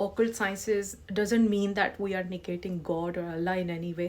Occult sciences doesn't mean that we are negating God or Allah in any way.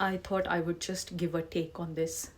I thought I would just give a take on this,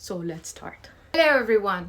So let's start. Hello everyone,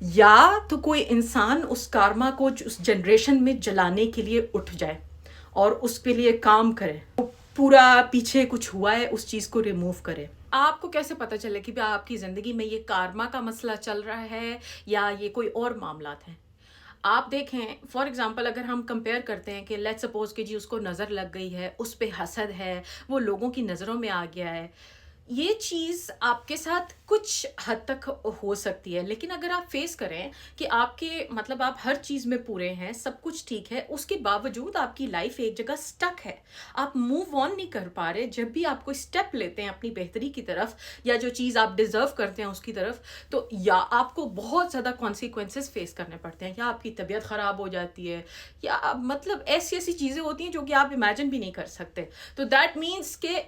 یا تو کوئی انسان اس کارما کو اس generation میں جلانے کے لیے اٹھ جائے اور اس کے لیے کام کرے، پورا پیچھے کچھ ہوا ہے اس چیز کو ریموو کرے. آپ کو کیسے پتہ چلے کہ آپ کی زندگی میں یہ کارما کا مسئلہ چل رہا ہے یا یہ کوئی اور معاملات ہیں؟ آپ دیکھیں فار ایگزامپل اگر ہم کمپیئر کرتے ہیں کہ لیٹ سپوز کہ جی اس کو نظر لگ گئی ہے، اس پہ حسد ہے، وہ لوگوں کی نظروں میں آ گیا ہے، یہ چیز آپ کے ساتھ کچھ حد تک ہو سکتی ہے. لیکن اگر آپ فیس کریں کہ آپ کے مطلب آپ ہر چیز میں پورے ہیں، سب کچھ ٹھیک ہے، اس کے باوجود آپ کی لائف ایک جگہ سٹک ہے، آپ موو آن نہیں کر پا رہے، جب بھی آپ کوئی اسٹیپ لیتے ہیں اپنی بہتری کی طرف یا جو چیز آپ ڈیزرو کرتے ہیں اس کی طرف، تو یا آپ کو بہت زیادہ کانسیکوینسز فیس کرنے پڑتے ہیں، یا آپ کی طبیعت خراب ہو جاتی ہے، یا مطلب ایسی ایسی چیزیں ہوتی ہیں جو کہ آپ امیجن بھی نہیں کر سکتے. تو دیٹ مینس کہ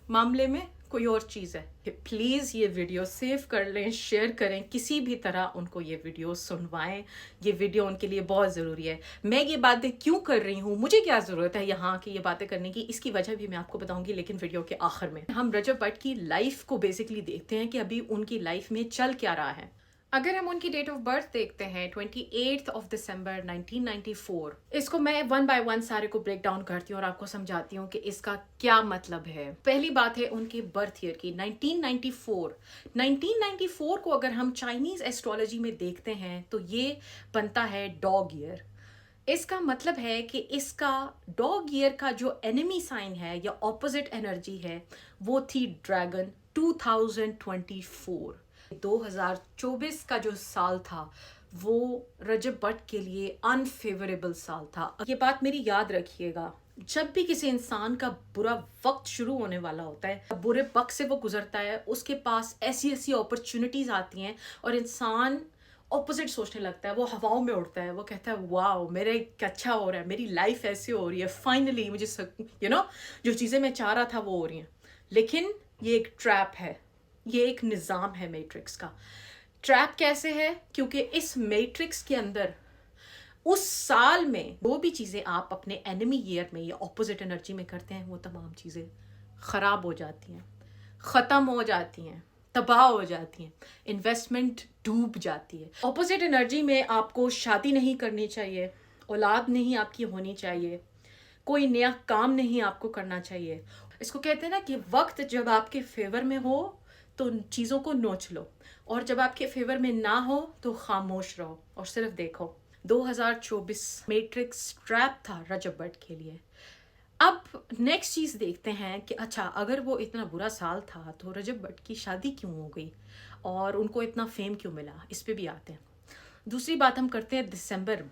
معاملے میں کوئی اور چیز ہے. پلیز یہ ویڈیو سیو کر لیں، شیئر کریں، کسی بھی طرح ان کو یہ ویڈیو سنوائیں. یہ ویڈیو ان کے لیے بہت ضروری ہے. میں یہ باتیں کیوں کر رہی ہوں، مجھے کیا ضرورت ہے یہاں کی یہ باتیں کرنے کی، اس کی وجہ بھی میں آپ کو بتاؤں گی، لیکن ویڈیو کے آخر میں ہم رجب بٹ کی لائف کو بیسکلی دیکھتے ہیں کہ ابھی ان کی لائف میں چل کیا رہا ہے. اگر ہم ان کی ڈیٹ آف برتھ دیکھتے ہیں 28 دسمبر 1994. اس کو میں ون بائی ون سارے کو بریک ڈاؤن کرتی ہوں اور آپ کو سمجھاتی ہوں کہ اس کا کیا مطلب ہے. پہلی بات ہے ان کی برتھ ایئر کی 1994. 1994 کو اگر ہم چائنیز ایسٹرولوجی میں دیکھتے ہیں تو یہ بنتا ہے ڈاگ ایئر. اس کا مطلب ہے کہ اس کا ڈاگ ایئر کا جو انیمی سائن ہے یا اپوزٹ انرجی ہے وہ تھی ڈریگن. 2024 2024 کا جو سال تھا وہ رجب بٹ کے لیے انفیوریبل سال تھا. یہ بات میری یاد رکھیے گا، جب بھی کسی انسان کا برا وقت شروع ہونے والا ہوتا ہے، برے وقت سے وہ گزرتا ہے، اس کے پاس ایسی ایسی اپرچونٹیز آتی ہیں اور انسان اپوزٹ سوچنے لگتا ہے، وہ ہواؤں میں اڑتا ہے، وہ کہتا ہے واو میرے اچھا ہو رہا ہے، میری لائف ایسے ہو رہی ہے، فائنلی مجھے جو چیزیں میں چاہ رہا تھا وہ ہو رہی ہیں. لیکن یہ ایک ٹریپ ہے، یہ ایک نظام ہے میٹرکس کا. ٹریپ کیسے ہے؟ کیونکہ اس میٹرکس کے اندر اس سال میں وہ بھی چیزیں آپ اپنے انیمی ایئر میں یا اپوزٹ انرجی میں کرتے ہیں وہ تمام چیزیں خراب ہو جاتی ہیں، ختم ہو جاتی ہیں، تباہ ہو جاتی ہیں، انویسٹمنٹ ڈوب جاتی ہے. اپوزٹ انرجی میں آپ کو شادی نہیں کرنی چاہیے، اولاد نہیں آپ کی ہونی چاہیے، کوئی نیا کام نہیں آپ کو کرنا چاہیے. اس کو کہتے ہیں نا کہ وقت جب آپ کے فیور میں ہو تو چیزوں کو نوچ لو، اور جب آپ کے فیور میں نہ ہو تو خاموش رہو اور صرف دیکھو. 2024 میٹرکس ٹریپ تھا رجب بٹ کے لیے. اب نیکسٹ چیز دیکھتے ہیں کہ اچھا اگر وہ اتنا برا سال تھا تو رجب بٹ کی شادی کیوں ہو گئی اور ان کو اتنا فیم کیوں ملا، اس پہ بھی آتے ہیں. دوسری بات ہم کرتے ہیں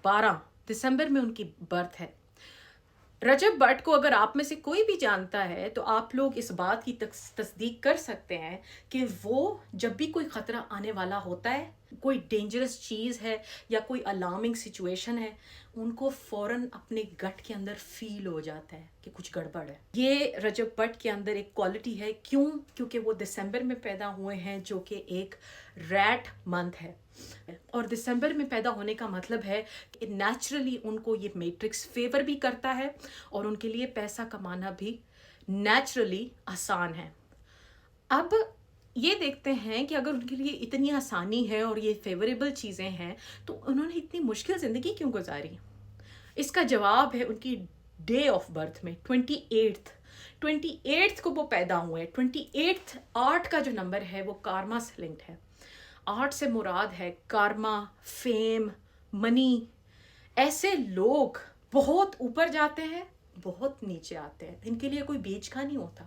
12 دسمبر میں ان کی برتھ ہے. رجب بٹ کو اگر آپ میں سے کوئی بھی جانتا ہے تو آپ لوگ اس بات کی تصدیق کر سکتے ہیں کہ وہ جب بھی کوئی خطرہ آنے والا ہوتا ہے، کوئی ڈینجرس چیز ہے یا کوئی الارمنگ سچویشن ہے، ان کو فوراً اپنے گٹ کے اندر فیل ہو جاتا ہے کہ کچھ گڑبڑ ہے. یہ رجب بٹ کے اندر ایک کوالٹی ہے. کیونکہ وہ دسمبر میں پیدا ہوئے ہیں جو کہ ایک ریٹ منتھ ہے، اور دسمبر میں پیدا ہونے کا مطلب ہے کہ نیچرلی ان کو یہ میٹرکس فیور بھی کرتا ہے اور ان کے لیے پیسہ کمانا بھی نیچرلی آسان ہے. اب یہ دیکھتے ہیں کہ اگر ان کے لیے اتنی آسانی ہے اور یہ فیوریبل چیزیں ہیں تو انہوں نے اتنی مشکل زندگی کیوں گزاری. اس کا جواب ہے ان کی ڈے آف برتھ میں 28 کو وہ پیدا ہوئے. 28 8 کا جو نمبر ہے وہ کارما سے لنکڈ ہے. 8 سے مراد ہے کارما، فیم، منی. ایسے لوگ بہت اوپر جاتے ہیں، بہت نیچے آتے ہیں، ان کے لیے کوئی بیچ کا نہیں ہوتا.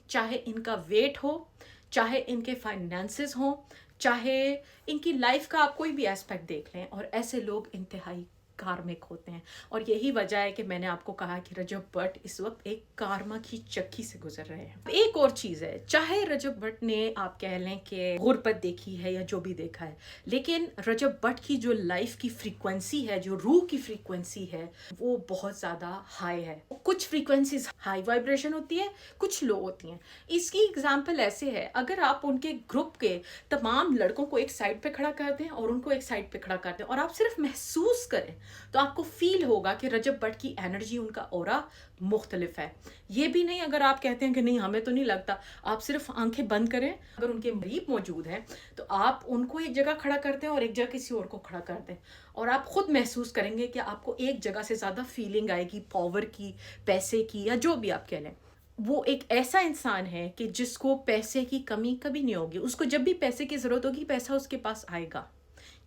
چاہے ان کا ویٹ ہو، چاہے ان کے فائنینسز ہوں، چاہے ان کی لائف کا آپ کوئی بھی ایسپیکٹ دیکھ لیں، اور ایسے لوگ انتہائی کارمک ہوتے ہیں. اور یہی وجہ ہے کہ میں نے آپ کو کہا کہ رجب بٹ اس وقت ایک کارما کی چکی سے گزر رہے ہیں. ایک اور چیز ہے، چاہے رجب بٹ نے آپ کہہ لیں کہ غربت دیکھی ہے یا جو بھی دیکھا ہے، لیکن رجب بٹ کی جو لائف کی فریکوینسی ہے، جو روح کی فریکوینسی ہے، وہ بہت زیادہ ہائی ہے. کچھ فریکوینسیز ہائی وائبریشن ہوتی ہے، کچھ لو ہوتی ہیں. اس کی اگزامپل ایسے ہے، اگر آپ ان کے گروپ کے تمام لڑکوں کو ایک سائڈ پہ کھڑا کر دیں اور ان کو ایک سائڈ پہ کھڑا کر دیں اور آپ صرف محسوس کریں تو آپ کو فیل ہوگا کہ رجب بٹ کی انرجی، ان کا اورا مختلف ہے. یہ بھی نہیں اگر آپ کہتے ہیں کہ نہیں ہمیں تو نہیں لگتا، آپ صرف آنکھیں بند کریں، اگر ان کے قریب موجود ہیں تو آپ ان کو ایک جگہ کھڑا کرتے ہیں اور ایک جگہ کسی اور کو کھڑا کرتے ہیں، اور آپ خود محسوس کریں گے کہ آپ کو ایک جگہ سے زیادہ فیلنگ آئے گی، پاور کی، پیسے کی، یا جو بھی آپ کہہ لیں. وہ ایک ایسا انسان ہے کہ جس کو پیسے کی کمی کبھی نہیں ہوگی. اس کو جب بھی پیسے کی ضرورت ہوگی پیسہ اس کے پاس آئے گا،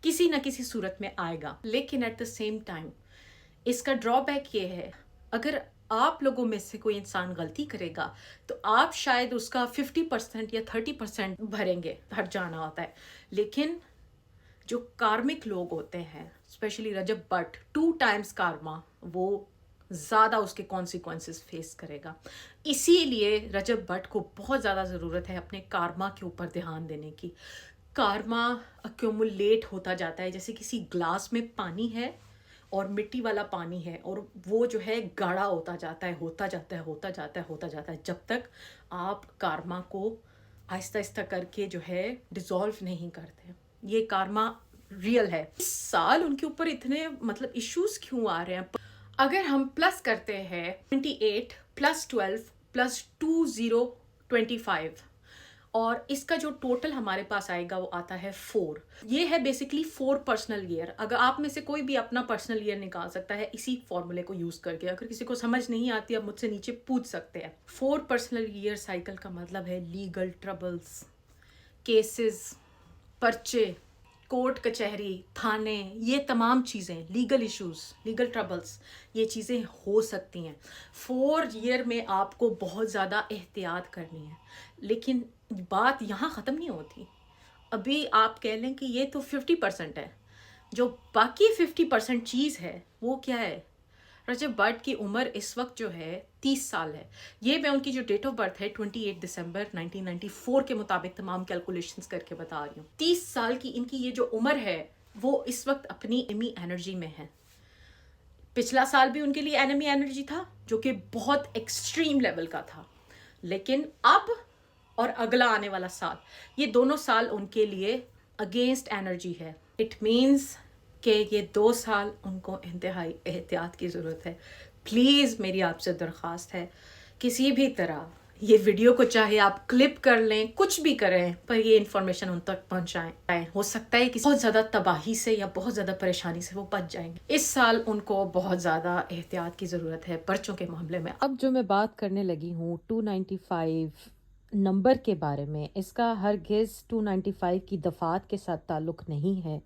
کسی نہ کسی صورت میں آئے گا. لیکن ایٹ دا سیم ٹائم اس کا ڈرا بیک یہ ہے، اگر آپ لوگوں میں سے کوئی انسان غلطی کرے گا تو آپ شاید اس کا 50% یا 30% بھریں گے، بھر جانا ہوتا ہے. لیکن جو کارمک لوگ ہوتے ہیں، اسپیشلی رجب بٹ 2 times کارما، وہ زیادہ اس کے کانسیکوینسز فیس کرے گا. اسی لیے رجب بٹ کو بہت زیادہ ضرورت ہے اپنے کارما کے اوپر دھیان دینے کی. کارما ایکومولیٹ ہوتا جاتا ہے، جیسے کسی گلاس میں پانی ہے اور مٹی والا پانی ہے، اور وہ جو ہے گاڑھا ہوتا جاتا ہے، ہوتا جاتا ہے، ہوتا جاتا ہے، ہوتا جاتا ہے، جب تک آپ کارما کو آہستہ آہستہ کر کے جو ہے ڈیزالو نہیں کرتے. یہ کارما ریئل ہے. اس سال ان کے اوپر اتنے مطلب ایشوز کیوں آ رہے ہیں؟ اگر ہم پلس کرتے ہیں 28 + 12 + 2 0 25، اور اس کا جو ٹوٹل ہمارے پاس آئے گا وہ آتا ہے 4. یہ ہے بیسکلی 4 پرسنل ایئر. اگر آپ میں سے کوئی بھی اپنا پرسنل ایئر نکال سکتا ہے اسی فارمولے کو یوز کر کے. اگر کسی کو سمجھ نہیں آتی آپ مجھ سے نیچے پوچھ سکتے ہیں. 4 پرسنل ایئر سائیکل کا مطلب ہے لیگل ٹربلز، کیسز، پرچے، کورٹ کچہری، تھانے، یہ تمام چیزیں، لیگل ایشوز، لیگل ٹربلز، یہ چیزیں ہو سکتی ہیں. 4 ایئر میں آپ کو بہت زیادہ احتیاط کرنی ہے. لیکن بات یہاں ختم نہیں ہوتی. ابھی آپ کہہ لیں کہ یہ تو 50% ہے، جو باقی 50% چیز ہے وہ کیا ہے؟ رجب بٹ کی عمر اس وقت جو ہے 30 سال ہے. یہ میں ان کی جو ڈیٹ آف برتھ ہے 28 دسمبر 1994 کے مطابق تمام کیلکولیشنز کر کے بتا رہی ہوں. 30 سال کی ان کی یہ جو عمر ہے وہ اس وقت اپنی ایمی انرجی میں ہے. پچھلا سال بھی ان کے لیے اینمی انرجی تھا جو کہ بہت ایکسٹریم لیول کا تھا. لیکن اب اور اگلا آنے والا سال، یہ دونوں سال ان کے لیے اگینسٹ انرجی ہے. اٹ مینس کہ یہ 2 سال ان کو انتہائی احتیاط کی ضرورت ہے. پلیز میری آپ سے درخواست ہے، کسی بھی طرح یہ ویڈیو کو چاہے آپ کلپ کر لیں، کچھ بھی کریں، پر یہ انفارمیشن ان تک پہنچائیں. ہو سکتا ہے کہ بہت زیادہ تباہی سے یا بہت زیادہ پریشانی سے وہ بچ جائیں گے. اس سال ان کو بہت زیادہ احتیاط کی ضرورت ہے پرچوں کے معاملے میں. اب جو میں بات کرنے لگی ہوں 295 نمبر کے بارے میں، اس کا ہرگز 295 کی دفعات کے ساتھ تعلق نہیں ہے.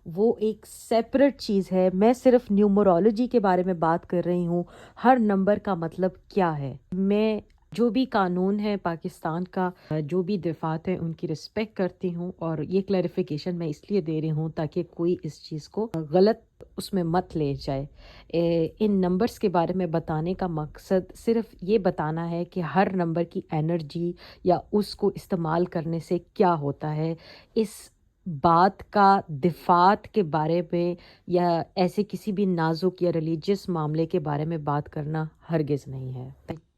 وہ ایک سیپریٹ چیز ہے. میں صرف نیومرولوجی کے بارے میں بات کر رہی ہوں. ہر نمبر کا مطلب کیا ہے؟ میں جو بھی قانون ہے پاکستان کا، جو بھی دفعات ہیں ان کی رسپیکٹ کرتی ہوں، اور یہ کلیریفیکیشن میں اس لیے دے رہی ہوں تاکہ کوئی اس چیز کو غلط اس میں مت لے جائے. ان نمبرز کے بارے میں بتانے کا مقصد صرف یہ بتانا ہے کہ ہر نمبر کی انرجی یا اس کو استعمال کرنے سے کیا ہوتا ہے. اس بات کا دفعات کے بارے میں یا ایسے کسی بھی نازک یا ریلیجیس معاملے کے بارے میں بات کرنا ہرگز نہیں ہے.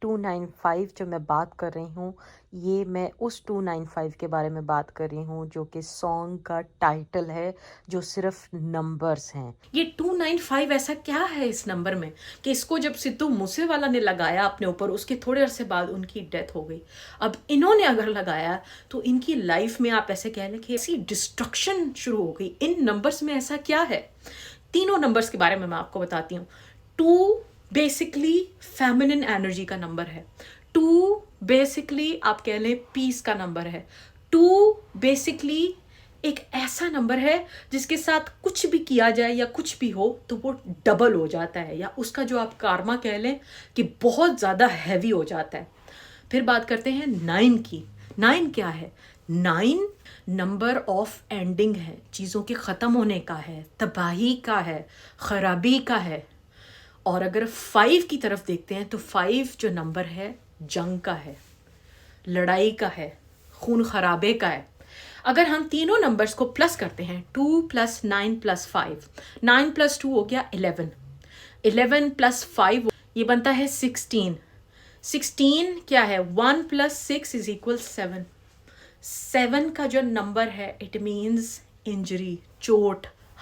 295 جو میں بات کر رہی ہوں، یہ میں اس 295 کے بارے میں بات کر رہی ہوں جو کہ سانگ کا ٹائٹل ہے، جو صرف نمبرز ہیں. یہ 295 ایسا کیا ہے اس نمبر میں کہ اس کو جب سدھو موسے والا نے لگایا اپنے اوپر، اس کے تھوڑے عرصے بعد ان کی ڈیتھ ہو گئی. اب انہوں نے اگر لگایا تو ان کی لائف میں آپ ایسے کہہ لیں کہ ایسی ڈسٹرکشن شروع ہو گئی. ان نمبرز میں ایسا کیا ہے؟ تینوں نمبرز کے بارے میں آپ کو بتاتی ہوں. 2 بیسکلی فیمنن انرجی کا نمبر ہے. 2 بیسکلی آپ کہہ لیں پیس کا نمبر ہے. 2 بیسکلی ایک ایسا نمبر ہے جس کے ساتھ کچھ بھی کیا جائے یا کچھ بھی ہو تو وہ ڈبل ہو جاتا ہے، یا اس کا جو آپ کارما کہہ لیں کہ بہت زیادہ ہیوی ہو جاتا ہے. پھر بات کرتے ہیں 9 کی. 9 کیا ہے؟ 9 نمبر آف اینڈنگ ہے، چیزوں کے ختم ہونے کا ہے، تباہی کا ہے، خرابی کا ہے. اور اگر 5 کی طرف دیکھتے ہیں تو 5 جو نمبر ہے جنگ کا ہے، لڑائی کا ہے، خون خرابے کا ہے. اگر ہم تینوں نمبرز کو پلس کرتے ہیں 2 + 9 + 5، 9 + 2 ہو گیا 11، 11 + 5 یہ بنتا ہے 16. 16 کیا ہے؟ 1 + 6 = 7. 7 کا جو نمبر ہے اٹ مینز انجری، چوٹ،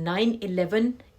9/11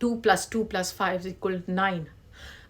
2 + 2 + 5 = 9।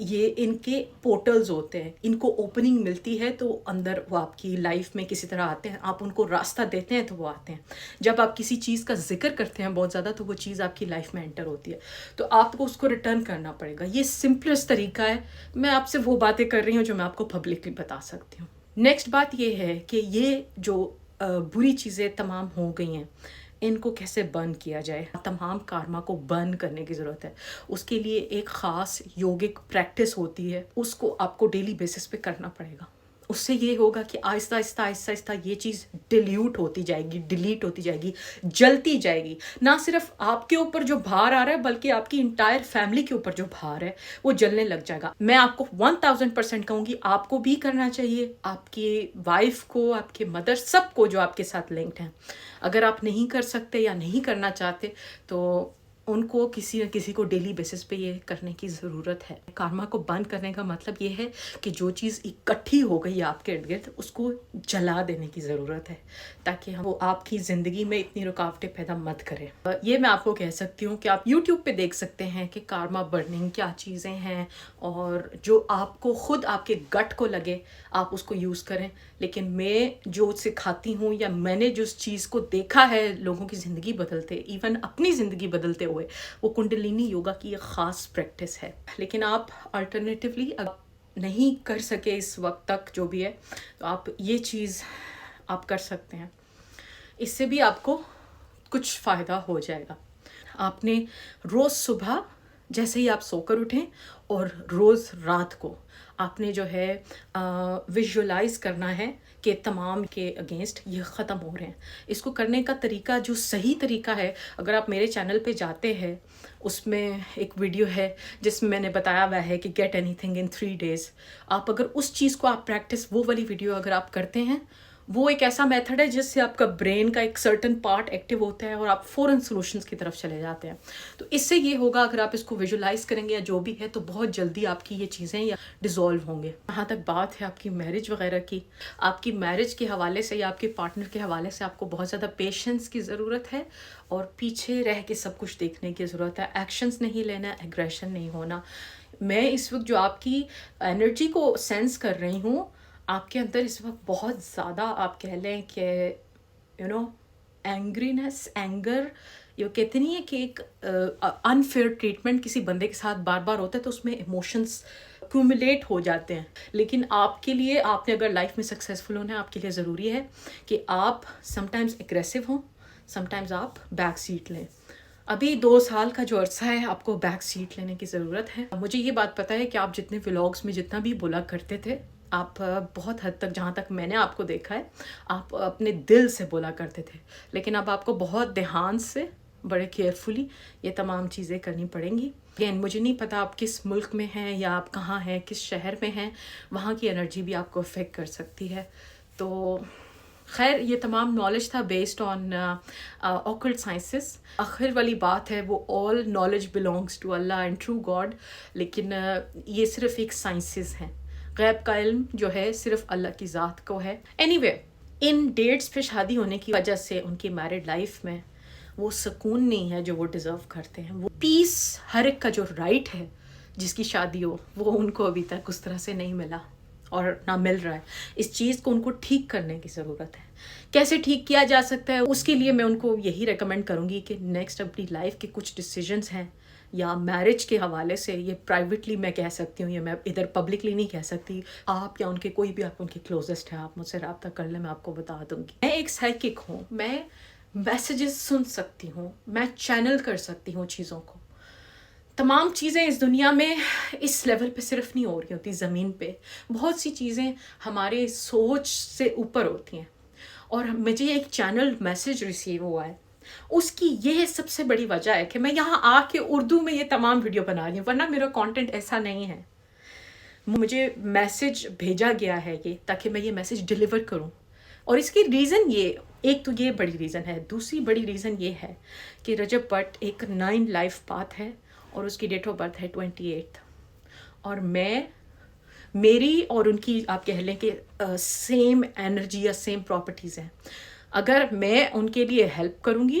یہ ان کے پورٹلز ہوتے ہیں, ان کو اوپننگ ملتی ہے تو اندر وہ آپ کی لائف میں کسی طرح آتے ہیں, آپ ان کو راستہ دیتے ہیں تو وہ آتے ہیں. جب آپ کسی چیز کا ذکر کرتے ہیں بہت زیادہ تو وہ چیز آپ کی لائف میں انٹر ہوتی ہے, تو آپ کو اس کو ریٹرن کرنا پڑے گا. یہ سمپلسٹ طریقہ ہے. میں آپ سے وہ باتیں کر رہی ہوں جو میں آپ کو پبلکلی بتا سکتی ہوں. نیکسٹ بات یہ ہے کہ یہ جو بری چیزیں تمام ہو گئی ہیں, ان کو کیسے برن کیا جائے. تمام کارما کو برن کرنے کی ضرورت ہے. اس کے لیے ایک خاص یوگک پریکٹس ہوتی ہے, اس کو آپ کو ڈیلی بیسس پہ کرنا پڑے گا. اس سے یہ ہوگا کہ آہستہ آہستہ آہستہ آہستہ یہ چیز ڈیلیوٹ ہوتی جائے گی, ڈیلیٹ ہوتی جائے گی, جلتی جائے گی. نہ صرف آپ کے اوپر جو بھار آ رہا ہے بلکہ آپ کی انٹائر فیملی کے اوپر جو بھار ہے وہ جلنے لگ جائے گا. میں آپ کو 1000% کہوں گی آپ کو بھی کرنا چاہیے, آپ کی وائف کو, آپ کے مدر, سب کو جو آپ کے ساتھ لنکڈ ہیں. اگر آپ نہیں کر سکتے یا نہیں کرنا چاہتے تو ان کو کسی نہ کسی کو ڈیلی بیسس پہ یہ کرنے کی ضرورت ہے. کارما کو بند کرنے کا مطلب یہ ہے کہ جو چیز اکٹھی ہو گئی آپ کے ارد گرد اس کو جلا دینے کی ضرورت ہے, تاکہ وہ آپ کی زندگی میں اتنی رکاوٹیں پیدا مت کرے. یہ میں آپ کو کہہ سکتی ہوں کہ آپ یوٹیوب پہ دیکھ سکتے ہیں کہ کارما برننگ کیا چیزیں ہیں, اور جو آپ کو خود آپ کے گٹ کو لگے آپ اس کو یوز کریں. لیکن میں جو سکھاتی ہوں یا میں نے جس چیز کو دیکھا ہے لوگوں کی زندگی بدلتے, ایون اپنی زندگی بدلتے ہوئے, وہ کنڈلینی یوگا کی ایک خاص پریکٹس ہے. لیکن آپ الٹرنیٹیولی نہیں کر سکے اس وقت تک جو بھی ہے, تو آپ یہ چیز آپ کر سکتے ہیں. اس سے بھی آپ کو کچھ فائدہ ہو جائے گا. آپ نے روز صبح جیسے ہی آپ سو کر اٹھیں اور روز رات کو آپ نے جو ہے ویژولائز کرنا ہے کہ تمام کے اگینسٹ یہ ختم ہو رہے ہیں. اس کو کرنے کا طریقہ جو صحیح طریقہ ہے, اگر آپ میرے چینل پہ جاتے ہیں اس میں ایک ویڈیو ہے جس میں میں نے بتایا ہوا ہے کہ get anything in 3 days. آپ اگر اس چیز کو آپ پریکٹس, وہ والی ویڈیو اگر آپ کرتے ہیں, وہ ایک ایسا میتھڈ ہے جس سے آپ کا برین کا ایک سرٹن پارٹ ایکٹیو ہوتا ہے اور آپ فوراً سولوشنز کی طرف چلے جاتے ہیں. تو اس سے یہ ہوگا اگر آپ اس کو ویژولائز کریں گے یا جو بھی ہے تو بہت جلدی آپ کی یہ چیزیں یا ڈیزالو ہوں گے. جہاں تک بات ہے آپ کی میرج وغیرہ کی, آپ کی میرج کے حوالے سے یا آپ کے پارٹنر کے حوالے سے آپ کو بہت زیادہ پیشنس کی ضرورت ہے اور پیچھے رہ کے سب کچھ دیکھنے کی ضرورت ہے. ایکشنز نہیں لینا, ایگریشن نہیں ہونا. میں اس وقت جو آپ کی انرجی کو سینس کر رہی ہوں, آپ کے اندر اس وقت بہت زیادہ آپ کہہ لیں کہ اینگرینس, اینگر, یہ کہتے نہیں ہے کہ ایک انفیئر ٹریٹمنٹ کسی بندے کے ساتھ بار بار ہوتا ہے تو اس میں ایموشنس ایکومولیٹ ہو جاتے ہیں. لیکن آپ کے لیے, آپ نے اگر لائف میں سکسیزفل ہونا ہے, آپ کے لیے ضروری ہے کہ آپ سم ٹائمز اگریسو ہوں, سم ٹائمز آپ بیک سیٹ لیں. ابھی 2 سال کا جو عرصہ ہے آپ کو بیک سیٹ لینے کی ضرورت ہے. مجھے یہ بات پتہ ہے کہ آپ جتنے ولاگس میں جتنا بھی بولا کرتے تھے, آپ بہت حد تک, جہاں تک میں نے آپ کو دیکھا ہے, آپ اپنے دل سے بولا کرتے تھے. لیکن اب آپ کو بہت دھیان سے, بڑے کیئرفلی یہ تمام چیزیں کرنی پڑیں گی. مجھے نہیں پتا آپ کس ملک میں ہیں یا آپ کہاں ہیں, کس شہر میں ہیں, وہاں کی انرجی بھی آپ کو افیکٹ کر سکتی ہے. تو خیر, یہ تمام نالج تھا بیسڈ آن آکلٹ سائنسز. آخر والی بات ہے وہ all knowledge belongs to Allah and true god. لیکن یہ صرف ایک سائنسز ہیں. غیب کا علم جو ہے صرف اللہ کی ذات کو ہے. اینی وے, ان ڈیٹس پہ شادی ہونے کی وجہ سے ان کی میرڈ لائف میں وہ سکون نہیں ہے جو وہ ڈیزرو کرتے ہیں. وہ پیس, ہر ایک کا جو رائٹ ہے جس کی شادی ہو, وہ ان کو ابھی تک اس طرح سے نہیں ملا اور نہ مل رہا ہے. اس چیز کو ان کو ٹھیک کرنے کی ضرورت ہے. کیسے ٹھیک کیا جا سکتا ہے, اس کے لیے میں ان کو یہی ریکمینڈ کروں گی کہ نیکسٹ اپنی لائف کے کچھ ڈیسیجنز ہیں یا میرج کے حوالے سے, یہ پرائیویٹلی میں کہہ سکتی ہوں, یہ میں ادھر پبلکلی نہیں کہہ سکتی. آپ یا ان کے کوئی بھی آپ ان کے کلوزسٹ ہیں, آپ مجھ سے رابطہ کر لیں, میں آپ کو بتا دوں گی. میں ایک سائیکک ہوں, میں میسیجز سن سکتی ہوں, میں چینل کر سکتی ہوں چیزوں کو. تمام چیزیں اس دنیا میں اس لیول پہ صرف نہیں ہو رہی ہوتی, زمین پہ بہت سی چیزیں ہمارے سوچ سے اوپر ہوتی ہیں. اور مجھے ایک چینل میسیج ریسیو ہوا ہے, اس کی یہ سب سے بڑی وجہ ہے کہ میں یہاں آ کے اردو میں یہ تمام ویڈیو بنا رہی ہوں, ورنہ میرا کانٹینٹ ایسا نہیں ہے. مجھے میسیج بھیجا گیا ہے یہ تاکہ میں یہ میسیج ڈیلیور کروں. اور اس کی ریزن یہ, ایک تو یہ بڑی ریزن ہے, دوسری بڑی ریزن یہ ہے کہ رجب بٹ ایک 9 لائف پاتھ ہے اور اس کی ڈیٹ آف برتھ ہے 28. اور میری اور ان کی آپ کہہ لیں کہ سیم انرجی یا سیم پراپرٹیز ہیں. اگر میں ان کے لیے ہیلپ کروں گی,